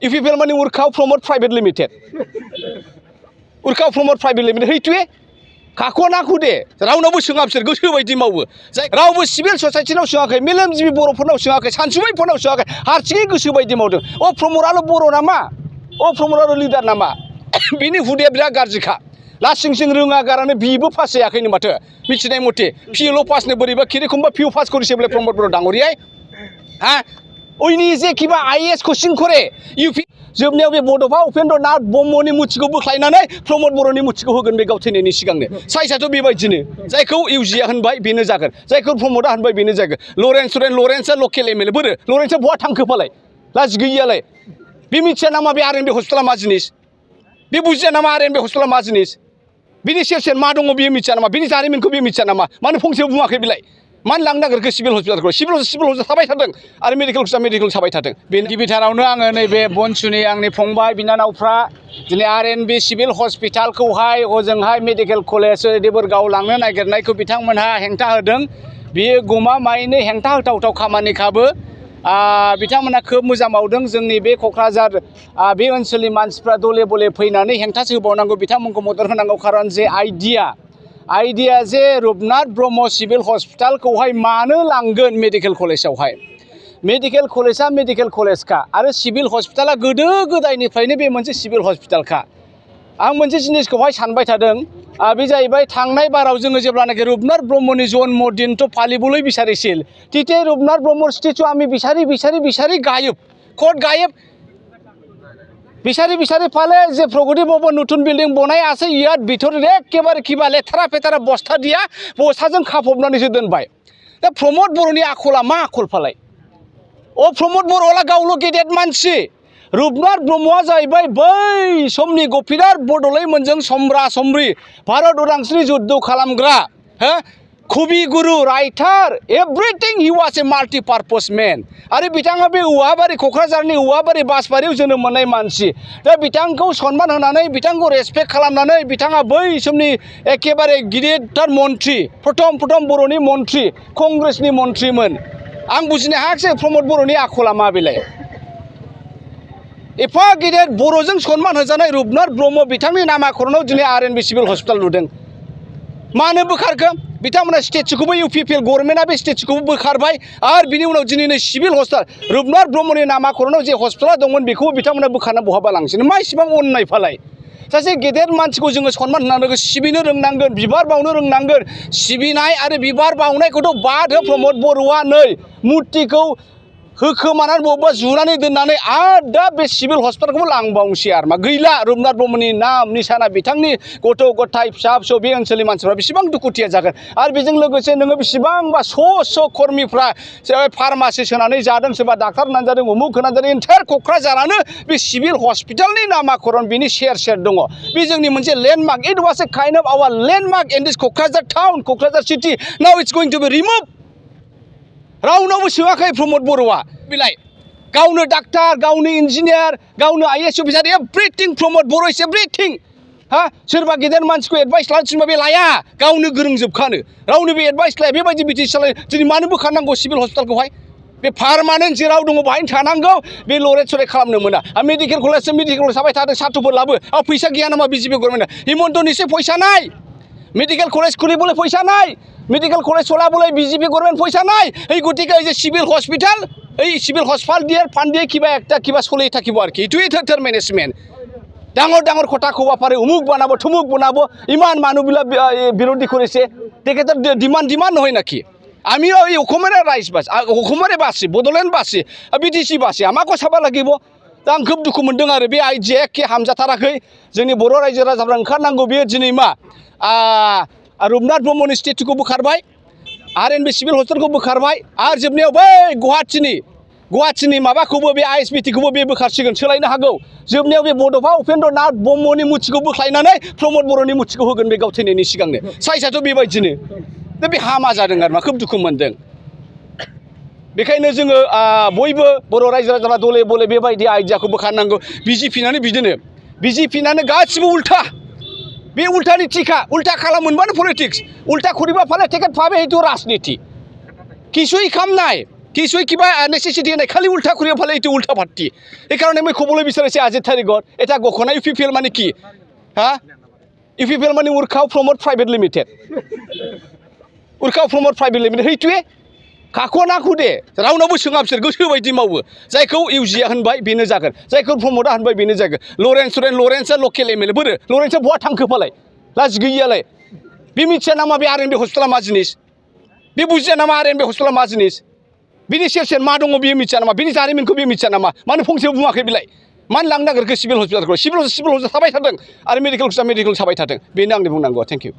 इउपिपिएल माने Urkhao Pramod private limited Urkhao Pramod private limited हैथुए काखौ नाखौ दे रावनावबो सोङा बिसोर गोसो बायदि मावो जाय रावबो सिभिल ससाइटिनाव सोङाखै मेलेमजिबि बर'फोरनाव सोङाखै सानसुमैफोरनाव सोङाखै हारसिङै गोसो बायदि मावदों प्रमोदाल' बर' नामा प्रमोदाल' लिडार नामा बिनि हुदाया बिराद गाज्रिखा लासिं सिं रोङा गारानो बिबो पास जायाखैनो माथो मिथिनाय मथे पिएल' पासनो बोरैबा खेरेखमबा पिउ पास करिसेबले प्रमोद बर' डाङरियाय हा ओइनि जे किबा आईएएस कोचिं करे इउपि जोबनायाव बे बड'फा उपेन्द्र नाथ ब्रह्मनि मुथिखौ बोख्लायनानै प्रमोद बर'नि मुथिखौ होगोन बे गावथैनायनि सिगांनो साइसआथ' बेबायदिनो जायखौ इउजिया होनबाय बेनो जागोन जायखौ प्रमोदा होनबाय बेनो जागोन लरेन्सआ लकेल एमएलए बोरो लरेन्सआ बहा थांखो फालाय लाजि गैयियालाय बे मिथिया नामा बे आरएनबि हस्पिटाला मा जिनिस बे बुजिया नामा आरएनबि हस्पिटाला मा जिनिस बिनि सेर सेर मा दङ बियो मिथिया नामा बिनि जारिमिनखौ बियो मिथिया नामा मानो फंसेबो बुङाखै बिलाय मानो लांनो नागिरखो सिभिल हस्पिटालखौ सिभिल हस्पिटाल थाबाय थादों आरो मेडिकेल थाबाय थादों बे गिबिथारावनो आङो नैबे बनसुनि आंनि फंबाय बिनानावफ्रा दिनै आरएनबि सिभिल हस्पिटालखौहाय हजोंहाय मेडिकेल कलेज देबोरगाव लांनो नागिरनायखौ बिथांमोनहा हेंथा होदों बियो गमामायैनो हेंथा होथावथाव खामानिखाबो बिथांमोना खोब मोजां मावदों जोंनि बे क'क्राझार बे ओनसोलनि मानसिफ्रा दले बले फैनानै हेंथासो होबावनांगौ बिथांमोनखौ मदद होनांगौ खारन जे आइडिया जे रुपनाथ ब्रह्म सिभिल हस्पिटालखौहाय मानो लांगोन मेडिकेल कलेजावहाय मेडिकेल कलेजा मेडिकेल कलेजखा आरो सिभिल हस्पिटाला गोदो गोदायनिफ्रायनो बे मोनसे सिभिल हस्पिटालखा आं मोनसे जिनिसखौहाय सानबाय थादों बे जाहैबाय थांनाय बाराव जोङो जेब्लानाखि रुपनाथ ब्रह्मनि जन्मदिनथ' फालिबोलै बिसारिसिल तिथे रुपनाथ ब्रह्म स्टेचु आम्ही बिसारी गायब कट गायब बिसारी फाले जे प्रगति भवन नतुन बिल्डिं बनाय आसे इयात बिथर एखेबारे किबा लेथारा फेथारा बस्था दिया बस्थाजों खाफबनानैसो दोनबाय दा प्रमोद बर'नि आखला मा आखल फालाय प्रमोद बर'आ गावल' गेदेर मानसि रुपनाथ ब्रह्मआ जाहैबाय बै समनि गपिनाथ बरद'लैमोनजों समब्रा समब्रि भारत उदांस्रि जुद्ध खालामग्रा हो कवि गुरु writer everything he was a multi purpose main आरो बिथाङा बे औवाबारि क'क्राझारनि औवाबारि बासबारियाव जोनोम मोननाय मानसि दा बिथांखौ सनमान होनानै बिथांखौ रेसपेक्ट खालामनानै बिथाङा बै समनि एखेबारे गिदिरथार मन्थ्रि प्रथम बर'नि मन्थ्रि कंग्रेसनि मन्थ्रिमोन आं बुजिनो हायाखिसै प्रमोद बर'नि आखला मा बेलाय एफा गिदिर बर'जों सनमान होजानाय रुपनाथ ब्रह्म बिथांनि नामाकरणाव दिनै आरएनबि सिभिल हस्पिटाल लुदों मानो बोखारखो बिथांमोना स्टेचुखौबो इउपिपिएल गभर्नमेन्टआ बे स्टेचुखौबो बोखारबाय आरो बिनि उनाव दिनै सिभिल हस्पिटाल रुपनाथ ब्रह्मनि नामाकरणाव जे हस्पिटाला दंमोन बेखौबो बिथांमोना बोखारना बहाबा लांसिनो मा इसिबां अननाय फालाय सासे गेदेर मानसिखौ जोङो सनमान होनांगोन सिबिनो रोंनांगोन बिबार बावनो रोंनांगोन सिबिनाय आरो बिबार बावनायखौथ' बाद हो प्रमोद बर'आ नै मुर्तिखौ होखोमानानै बबेबा जुनानै दोननानै आरो दा बे सिभिल हस्पिटालखौबो लांबावनोसै आरो मा गैला रुपनाथ ब्रह्मनि नाम निशाना बिथांनि गथ' गथाय फिसा फिसौ बे ओनसोलनि मानसिफ्रा बेसेबां दुखुथिया जागोन आरो बेजों लोगोसे नोङो बेसेबांबा स' कर्मिफ्रा सोरबा फार्मासिस्ट होनानै जादों सोरबा डाक्टार होनानै जादों उमुक होनानै जादों एन्टायार क'क्राझारानो बे सिभिल हस्पिटालनि नामाकरण बिनि सेर दङ बे जोंनि मोनसे landmark it was a kind of our landmark in this Kokrajhar town Kokrajhar city now it's going to be remove रावनावबो सोङाखै प्रमोद बर'आ बिलाय गावनो डाक्टार गावनो इन्जिनियार गावनो आईएएस अफिसार एभ्रिथिं प्रमोद बर' इज एभ्रिथिं हा सोरबा गेदेर मानसिखौ एडभाइस लानो थिनबा बे लाया गावनो गोरोंजोबखानो रावनो बे एडभाइस लाया बेबायदि बिटिसि सालाय दिनै मानो बोखारनांगौ सिभिल हस्पिटालखौहाय बे पार्मानेन्ट जेराव दङ बाहायनो थानांगौ बे लरेट सरेट खालामनो मोना मेडिकेल कलेज थाबाय थादों साथ'फोर लाबो फैसा गैया नामा बिजेपि गभर्नमेन्टआ हिमन्त निश्चय फैसा नाय मेडिकेल कलेज खुलिबोले फैसा नाय मेडिकेल कलेज चलाबोले बिजेपि गभर्नमेन्ट फैसा नाय এই গতিকে এই যে সিভিল হসপিটাল এই সিভিল হসপিটাল দিয়ে ফান্ড দিয়ে কিবা চলি থাকিব আর কি এটুই থৰ মেনেজমেন্ট ডাঙৰ কথা কবা পারে উমুক বানাব থুমুক বানাব ইমান মানুহবিলাক বিৰোধী কৰিছে তেখেতৰ ডিমান্ড নহয় নাকি আমিও এই অসমৰে ৰাইজ বাস অসমৰে বাসি বডলেণ্ড বাসি বিটিসি বাসি আমাকো চাবা লাগিব दा आं खोब दुखु मोनदों आरो बे आइडिया एखे हामजाथाराखै जोंनि बर' रायजो राजाफ्रा ओंखारनांगौ बेयो दिनै मा रुपनाथ ब्रह्मनि स्टेचुखौ बोखारबाय आरएनबि सिभिल हस्पिटालखौ बोखारबाय आरो जोबनायाव बै गुवाहाटीनि माबाखौबो बे आइएसबिटिखौबो बे बोखारसिगोन सोलायनो हागौ जोबनायाव बे बड'फा उपेन्द्र नाथ ब्रह्मनि मुथिखौ बोख्लायनानै प्रमोद बर'नि मुथिखौ होगोन बे गावथैनायनि सिगांनो साइसआथ' बेबायदिनो दा बे हामा जादों आरो मा खोब दुखु मोनदों बेखायनो जोङो बयबो बर' रायजो राजाफ्रा दले बले बेबायदि आइडियाखौ बोखारनांगौ बिजेपिनानो बिदिनो बिजेपिनानो गासिबो उल्टा बे उल्टानि टिका उल्टा खालामोनबानो पलिटिक्स उल्टा करिबा फाले टिकेट पाबे हेतु राजनीति কিছুই কাম নাই কিছুই কিবা নেসেসিটি নাই খালি উল্টা করিয়া ফেলে এটি উল্টা পার্টি এই কারণে আমি খবরলৈ বিচাৰিছে আজিৰ তাৰিখত এটা ঘোষণা ইউপিপিএল মানে কি হা ইউপিপিএল মানে Urkhao promote private limited Urkhao promote private limited সেইটোৱে কাखौ नाखौ दे रावनावबो सोङा बिसोर गोसो बायदि मावो जायखौ इउजिया होनबाय बेनो जागोन जायखौ प्रमोदा होनबाय बेनो जागोन लरेन्सआ लकेल एमएलए बोरो लरेन्सआ बहा थांखो फालाय लाजि गैयियालाय बे मिथिया नामा बे आरएनबि हस्पिटाला मा जिनिस बे बुजिया नामा आरएनबि हस्पिटाला मा जिनिस बिनि सेर मा दङ बियो मिथिया नामा बिनि जारिमिनखौ बियो मिथिया नामा मानो फंसेबो बुङाखै बिलाय मानो लांनो नागिरखो सिभिल हस्पिटालखौ सिभिल हस्पिटाल थाबाय थादों आरो मेडिकेल थाबाय थादों बेनो आंनि बुंनांगौआ थेंक इउ